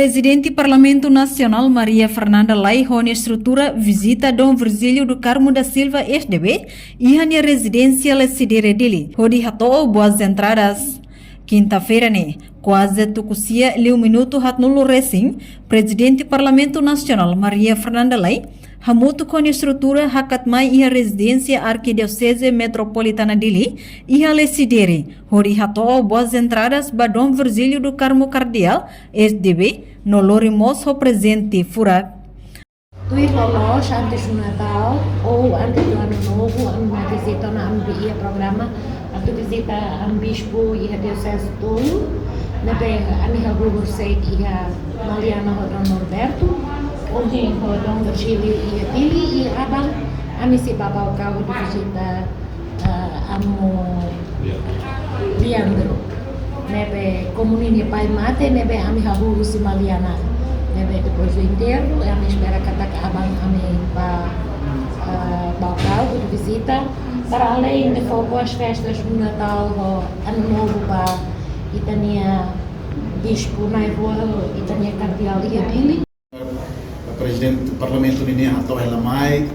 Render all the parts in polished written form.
Presidente Parlamento Nacional Maria Fernanda Lai Rony estrutura visita Dom Virgílio do Carmo da Silva SDB e a residência Lecidere Dili, Rodi Hato boas entradas. Quinta-feira, quase tucusia liu minuto hatnulo recém, Presidente Parlamento Nacional Maria Fernanda Lai hamutu com estrutura hakatmai e a residência Arquidiocese Metropolitana Dili e a Lecidere, Rodi Hato boas entradas ba Dom Virgílio do Carmo Cardeal SDB no Lorimos ho presente furak. Tui lolos antes do Natal ou antes do Ano Novo, uma visita na ambia programa, a tu visita am bispo e a diocese todo, na be a Rubor Seik e a Mariana Rodon Norberto, onde Rodon Virgílio e a Dili e abang a misi babau kau de visita amo Leandro. Nebe comunidade pai mate, nebe a Rubor si Mariana. Depois do enterro, a minha espera que abang kami para Bacau de visita, para além de fogo as festas do Natal, Ano Novo para Itania Bispo Naivoa, Itania Cardeal e Adili. O Presidente do Parlamento Nini Hato Elamai,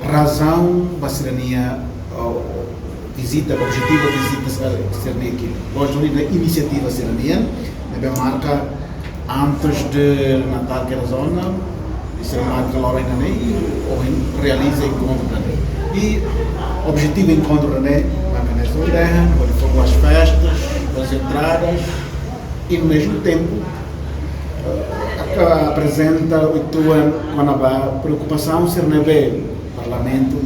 razão para visita, objetivo da visita ser aqui. Hoje a iniciativa serania, deve marcar antes de Natal que era zona, isso é uma calor ainda nem ou realiza encontro também. E objetivo encontro né, na sua terra, onde foram as festas, as entradas e no mesmo tempo apresenta o com a preocupação ser nebe Parlamento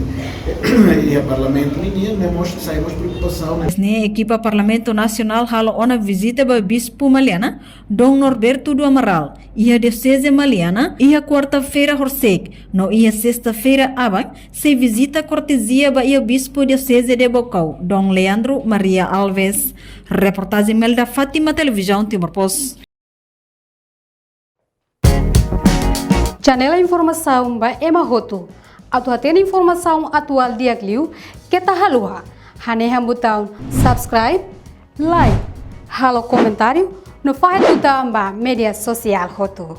e a Parlamento ninguém nós saímos preocupação. Ne equipa Parlamento Nacional halo ona visita ba Bispo Maliana, Dom Norberto do Amaral, e a Diocese Maliana, e a quarta-feira Horsek, no e a sexta-feira abang, se visita cortesia ba e a Bispo Diocese de Bocau, Dom Leandro Maria Alves. Reportagem Melda Fátima, Televisão Timor Post. Janela informação ba Emma Roto. Atau tem informação atual dia Clio, que tá halua. Haneha botão subscribe, like, halo comentário, no faz tudo ba media social Roto.